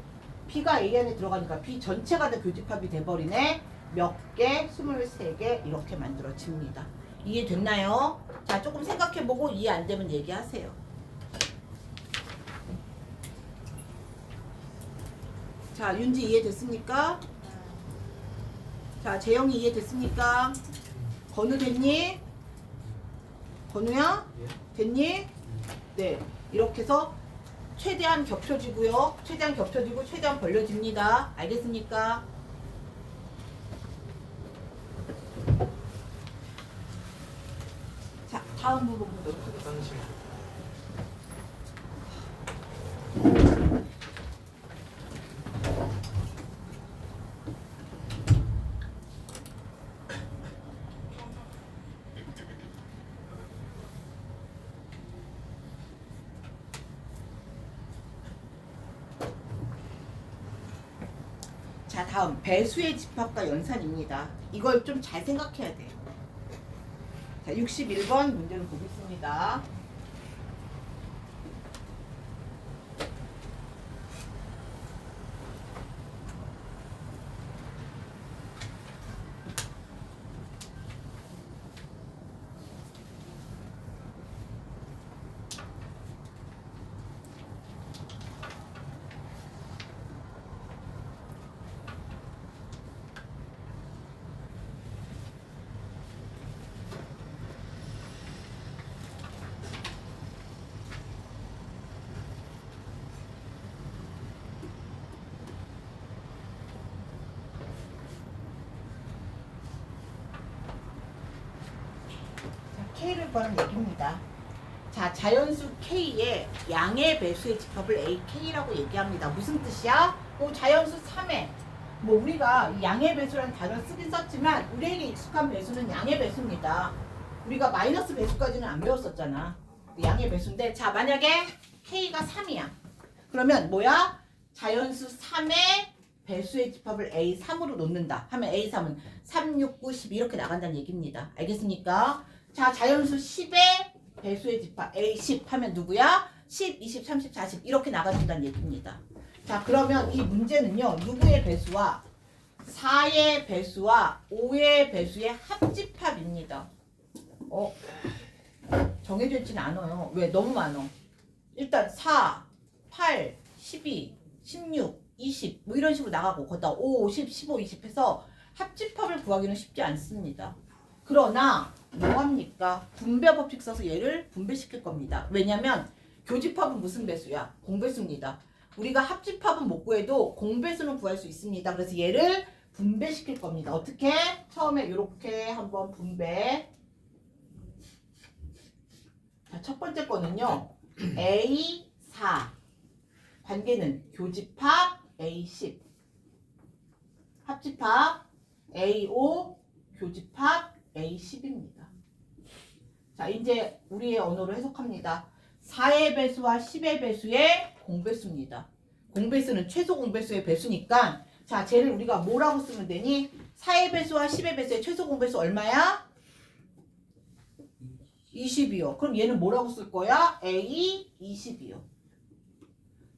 B가 A 안에 들어가니까 B 전체가 다 교집합이 돼버리네. 몇 개? 23개 이렇게 만들어집니다. 이해됐나요? 자, 조금 생각해보고 이해 안 되면 얘기하세요. 자, 윤지 이해됐습니까? 자, 재영이 이해됐습니까? 건우 됐니? 건우야? 됐니? 네, 이렇게 해서 최대한 겹쳐지고요. 최대한 겹쳐지고 최대한 벌려집니다. 알겠습니까? 자, 다음 부분 보도록 하겠습니다. 자, 다음 배수의 집합과 연산입니다. 이걸 좀 잘 생각해야 돼요. 자, 61번 문제를 보겠습니다. K를 구하는 얘기입니다. 자, 자연수 K의 양의 배수의 집합을 AK라고 얘기합니다. 무슨 뜻이야? 자연수 3의 우리가 양의 배수라는 단어를 쓰긴 썼지만 우리에게 익숙한 배수는 양의 배수입니다. 우리가 마이너스 배수까지는 안 배웠었잖아. 양의 배수인데, 자, 만약에 K가 3이야. 그러면 뭐야? 자연수 3의 배수의 집합을 A3으로 놓는다 하면 A3은 3, 6, 9, 10 이렇게 나간다는 얘기입니다. 알겠습니까? 자, 자연수 10의 배수의 집합 A10 하면 누구야? 10, 20, 30, 40 이렇게 나가준다는 얘기입니다. 자, 그러면 이 문제는요. 누구의 배수와 4의 배수와 5의 배수의 합집합입니다. 정해져 있지는 않아요. 왜? 너무 많아. 일단 4, 8, 12, 16, 20 이런 식으로 나가고 거기다 5, 10, 15, 20 해서 합집합을 구하기는 쉽지 않습니다. 그러나 뭐합니까? 분배 법칙 써서 얘를 분배시킬 겁니다. 왜냐면 교집합은 무슨 배수야? 공배수입니다. 우리가 합집합은 못 구해도 공배수는 구할 수 있습니다. 그래서 얘를 분배시킬 겁니다. 어떻게? 처음에 이렇게 한번 분배. 자, 첫 번째 거는요. A4 관계는 교집합 A10 합집합 A5 교집합 A10입니다. 자, 이제 우리의 언어로 해석합니다. 4의 배수와 10의 배수의 공배수입니다. 공배수는 최소 공배수의 배수니까 자, 쟤를 우리가 뭐라고 쓰면 되니? 4의 배수와 10의 배수의 최소 공배수 얼마야? 20이요. 그럼 얘는 뭐라고 쓸 거야? A 20이요.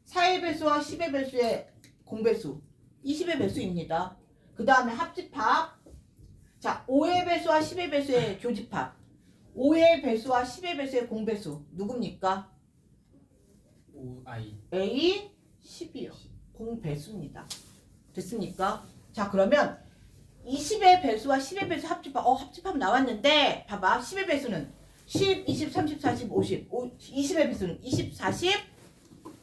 4의 배수와 10의 배수의 공배수 20의 배수입니다. 그 다음에 합집합. 자, 5의 배수와 10의 배수의 교집합 5의 배수와 10의 배수의 공배수 누굽니까? A 10이요. 공배수입니다. 됐습니까? 자, 그러면 20의 배수와 10의 배수 합집합 합집합 나왔는데 봐봐. 10의 배수는 10, 20, 30, 40, 50 20의 배수는 20, 40,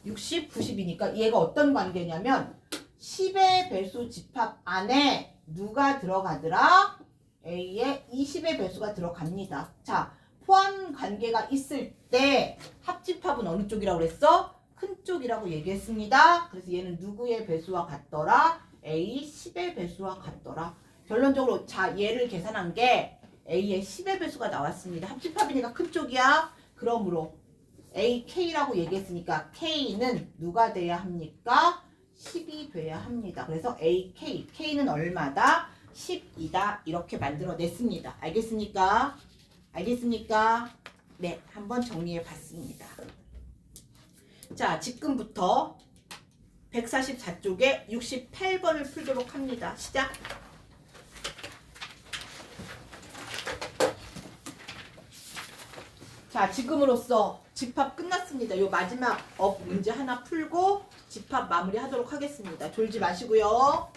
60, 90이니까 얘가 어떤 관계냐면 10의 배수 집합 안에 누가 들어가더라? A에 20의 배수가 들어갑니다. 자, 포함 관계가 있을 때 합집합은 어느 쪽이라고 그랬어? 큰 쪽이라고 얘기했습니다. 그래서 얘는 누구의 배수와 같더라? A 10의 배수와 같더라. 결론적으로 자 얘를 계산한 게 A의 10의 배수가 나왔습니다. 합집합이니까 큰 쪽이야. 그러므로 AK라고 얘기했으니까 K는 누가 돼야 합니까? 10이 돼야 합니다. 그래서 AK, K는 얼마다? 10이다. 이렇게 만들어냈습니다. 알겠습니까? 알겠습니까? 네, 한번 정리해 봤습니다. 자, 지금부터 144쪽에 68번을 풀도록 합니다. 시작! 자, 지금으로써 집합 끝났습니다. 요 마지막 업 문제 하나 풀고 집합 마무리 하도록 하겠습니다. 졸지 마시고요.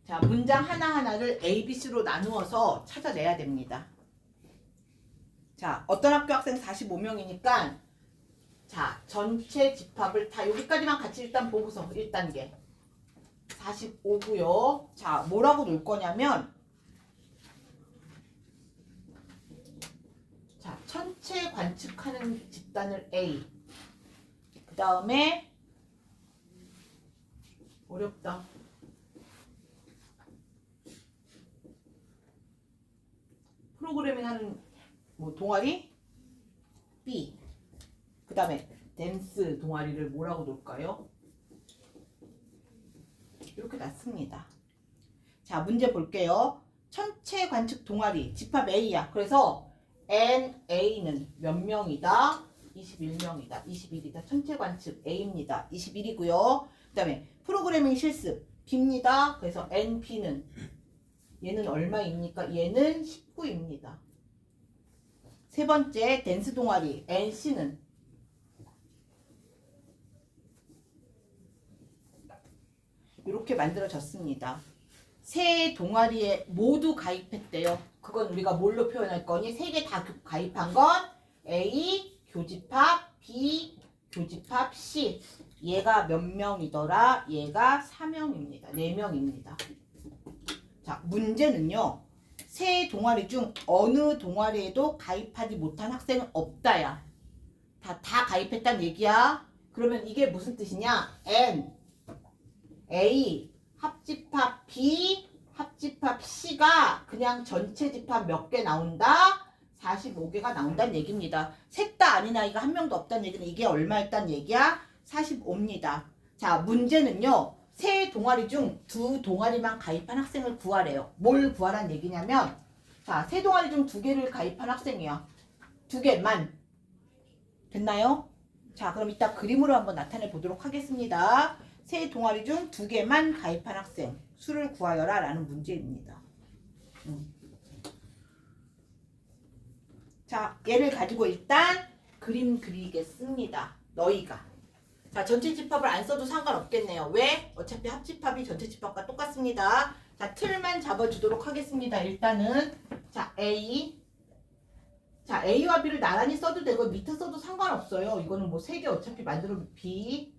자, 문장 하나하나를 A, B, C로 나누어서 찾아내야 됩니다. 자, 어떤 학교 학생 45명이니까 자, 전체 집합을 다 여기까지만 같이 일단 보고서 1단계 45고요. 자, 뭐라고 놓을 거냐면 자, 전체 관측하는 집단을 A 그 다음에 어렵다. 프로그래밍 하는 뭐 동아리 B 그 다음에 댄스 동아리를 뭐라고 놓을까요? 이렇게 놨습니다. 자, 문제 볼게요. 전체 관측 동아리 집합 A야. 그래서 NA는 몇 명이다? 21명이다. 21이다. 전체 관측 A입니다. 21이고요. 그 다음에 프로그래밍 실습 B입니다. 그래서 NB는 얘는 얼마입니까? 얘는 19입니다. 세 번째 댄스 동아리 NC는 이렇게 만들어졌습니다. 세 동아리에 모두 가입했대요. 그건 우리가 뭘로 표현할 거니? 세 개 다 가입한 건 A 교집합, B 교집합, C. 얘가 몇 명이더라? 얘가 4명입니다. 4명입니다. 자, 문제는요. 세 동아리 중 어느 동아리에도 가입하지 못한 학생은 없다야. 다 가입했다는 얘기야. 그러면 이게 무슨 뜻이냐? N, A, 합집합 B, 합집합 C가 그냥 전체 집합 몇 개 나온다? 45개가 나온다는 얘기입니다. 셋 다 아닌 아이가 한 명도 없다는 얘기는 이게 얼마였다는 얘기야? 45입니다. 자, 문제는요. 세 동아리 중 두 동아리만 가입한 학생을 구하래요. 뭘 구하라는 얘기냐면 자, 세 동아리 중 두 개를 가입한 학생이야. 두 개만. 됐나요? 자, 그럼 이따 그림으로 한번 나타내 보도록 하겠습니다. 세 동아리 중 두 개만 가입한 학생 수를 구하여라 라는 문제입니다. 자, 얘를 가지고 일단 그림 그리겠습니다. 너희가. 자, 전체 집합을 안 써도 상관없겠네요. 왜? 어차피 합집합이 전체 집합과 똑같습니다. 자, 틀만 잡아주도록 하겠습니다. 일단은 자, A 자, A와 B를 나란히 써도 되고 밑에 써도 상관없어요. 이거는 뭐 세 개 어차피 만들어 B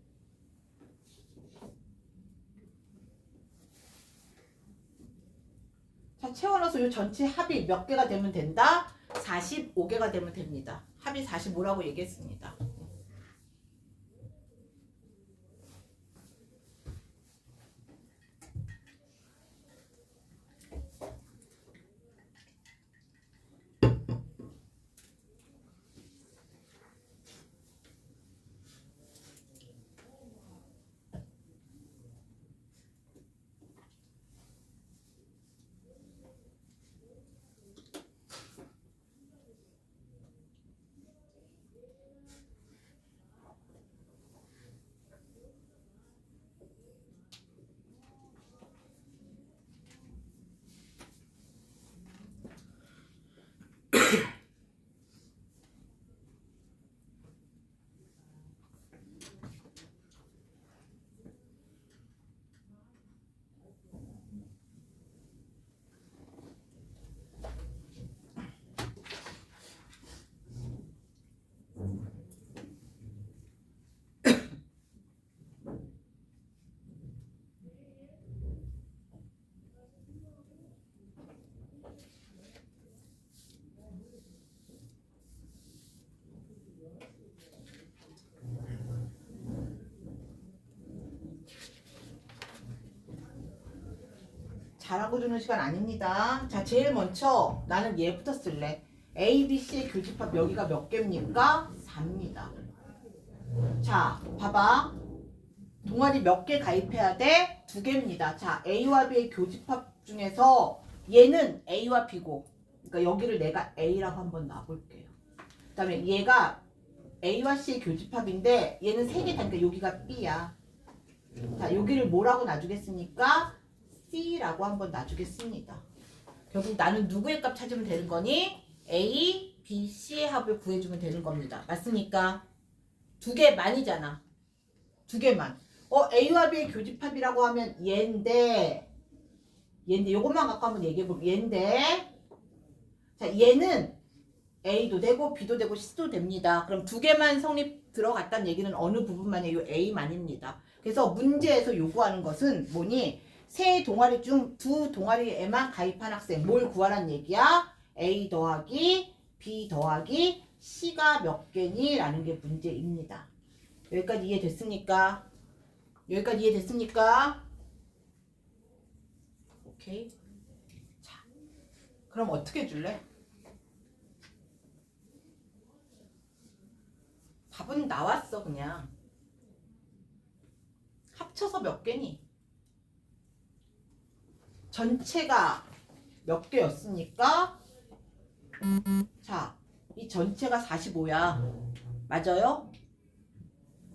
자, 채워넣어서 이 전체 합이 몇 개가 되면 된다? 45개가 되면 됩니다. 합이 45라고 얘기했습니다. 잘하고 주는 시간 아닙니다. 자, 제일 먼저 나는 얘부터 쓸래. A, B, C의 교집합 여기가 몇 개입니까? 4입니다. 자, 봐봐. 동아리 몇 개 가입해야 돼? 2개입니다. 자, A와 B의 교집합 중에서 얘는 A와 B고, 그러니까 여기를 내가 A라고 한번 놔볼게요. 그 다음에 얘가 A와 C의 교집합인데 얘는 3개 다니까 여기가 B야. 자, 여기를 뭐라고 놔주겠습니까? C라고 한번 놔주겠습니다. 결국 나는 누구의 값 찾으면 되는 거니? A, B, C의 합을 구해주면 되는 겁니다. 맞습니까? 2개만이잖아. 2개만. A와 B의 교집합이라고 하면 얘인데 요것만 갖고 한번 얘기해볼게요. 얘인데 자, 얘는 A도 되고 B도 되고 C도 됩니다. 그럼 2개만 성립 들어갔다는 얘기는 어느 부분만이에요? A만입니다. 그래서 문제에서 요구하는 것은 뭐니? 세 동아리 중 2 동아리에만 가입한 학생 뭘 구하란 얘기야? A 더하기 B 더하기 C가 몇 개니? 라는 게 문제입니다. 여기까지 이해됐습니까? 여기까지 이해됐습니까? 오케이. 자, 그럼 어떻게 줄래? 답은 나왔어. 그냥 합쳐서 몇 개니? 전체가 몇 개였습니까? 자, 이 전체가 45야. 맞아요?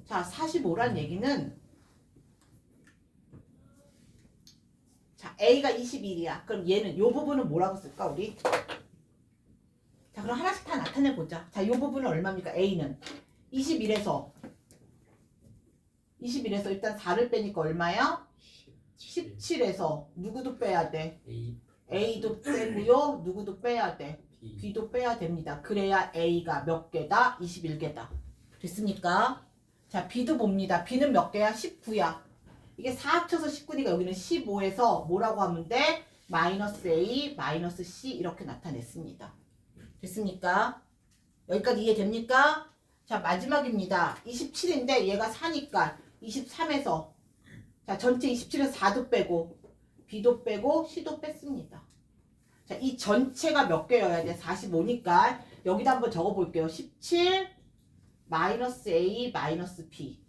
자, 45란 얘기는 자, A가 21이야. 그럼 얘는 요 부분은 뭐라고 쓸까, 우리? 자, 그럼 하나씩 다 나타내 보자. 자, 요 부분은 얼마입니까? A는 21에서 일단 4를 빼니까 얼마야? 17에서 누구도 빼야 돼? A도 빼고요. 누구도 빼야 돼? B도 빼야 됩니다. 그래야 A가 몇 개다? 21개다. 됐습니까? 자, B도 봅니다. B는 몇 개야? 19야. 이게 4 합쳐서 19니까 여기는 15에서 뭐라고 하면 돼? 마이너스 A, 마이너스 C 이렇게 나타냈습니다. 됐습니까? 여기까지 이해됩니까? 자, 마지막입니다. 27인데 얘가 4니까 23에서 자, 전체 27에서 4도 빼고 B도 빼고 C도 뺐습니다. 자, 이 전체가 몇 개여야 돼? 45니까 여기다 한번 적어볼게요. 17 마이너스 A 마이너스 B.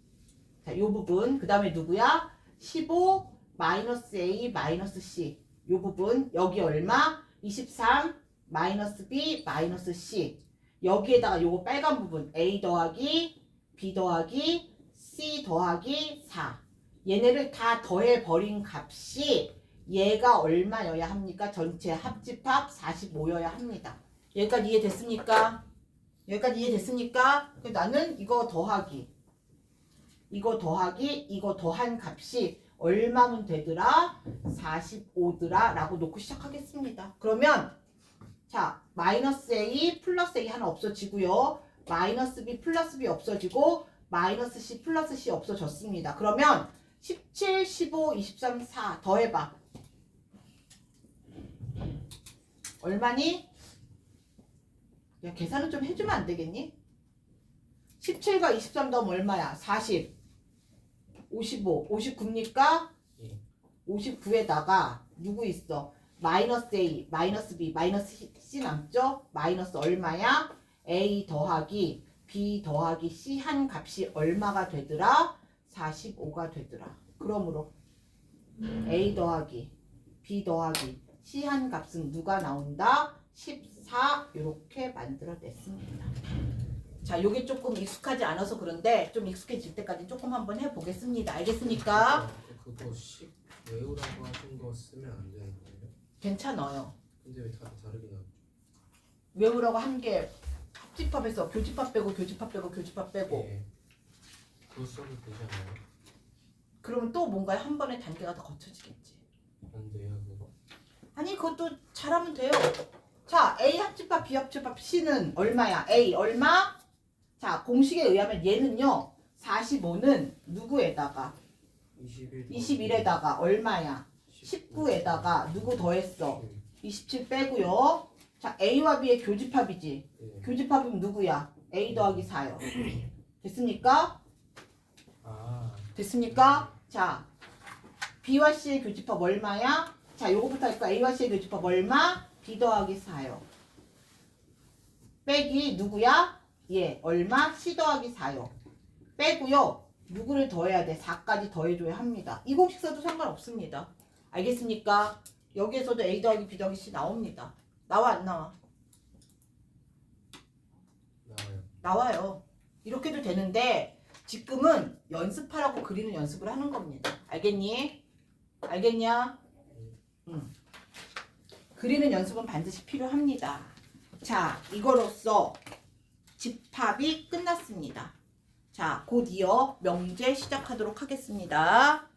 자, 요 부분. 그 다음에 누구야? 15 마이너스 A 마이너스 C. 요 부분. 여기 얼마? 23 마이너스 B 마이너스 C. 여기에다가 요거 빨간 부분 A 더하기 B 더하기 C 더하기 4. 얘네를 다 더해버린 값이 얘가 얼마여야 합니까? 전체 합집합 45여야 합니다. 여기까지 이해됐습니까? 여기까지 이해됐습니까? 그래서 나는 이거 더하기 이거 더한 값이 얼마면 되더라? 45더라 라고 놓고 시작하겠습니다. 그러면 자, 마이너스 A 플러스 A 하나 없어지고요. 마이너스 B 플러스 B 없어지고 마이너스 C 플러스 C 없어졌습니다. 그러면 17, 15, 23, 4 더해봐. 얼마니? 야, 계산은 좀 해주면 안 되겠니? 17과 23 더하면 얼마야? 40, 55, 59입니까? 59에다가 누구 있어? 마이너스 A, 마이너스 B, 마이너스 C 남죠? 마이너스 얼마야? A 더하기 B 더하기 C 한 값이 얼마가 되더라? 45가 되더라. 그러므로 A 더하기 B 더하기 C 한 값은 누가 나온다? 14 이렇게 만들어냈습니다. 자, 요게 조금 익숙하지 않아서 그런데 좀 익숙해질 때까지 조금 한번 해보겠습니다. 알겠습니까? 그거 10 외우라고 하신 거 쓰면 안 되는 거예요? 괜찮아요. 근데 왜 다 다르게 나왔죠? 외우라고 한 게 합집합에서 교집합 빼고 교집합 빼고 교집합 빼고 예. 그거 써도 되지 않아요? 그러면 또 뭔가 한 번에 단계가 더 거쳐지겠지. 안 돼요 그거? 아니 그것도 잘하면 돼요. 자, A 합집합 B 합집합 C는 얼마야? A 얼마? 자, 공식에 의하면 얘는요 45는 누구에다가 21에다가 얼마야? 19에다가 누구 더했어? 27 빼고요. 자, A와 B의 교집합이지. 예. 교집합은 누구야? A 더하기 4요. 됐습니까? 아 됐습니까? 자, B와 C의 교집합 얼마야? 자, 요거부터 할까? A와 C의 교집합 얼마? B 더하기 4요. 빼기 누구야? 얘 얼마? C 더하기 4요. 빼고요. 누구를 더해야 돼? 4까지 더해줘야 합니다. 이 공식 써도 상관없습니다. 알겠습니까? 여기에서도 A 더하기 B 더하기 C 나옵니다. 나와 안 나와? 나와요. 나와요. 이렇게도 되는데 지금은 연습하라고 그리는 연습을 하는 겁니다. 알겠니? 알겠냐? 응. 그리는 연습은 반드시 필요합니다. 자, 이거로써 집합이 끝났습니다. 자, 곧 이어 명제 시작하도록 하겠습니다.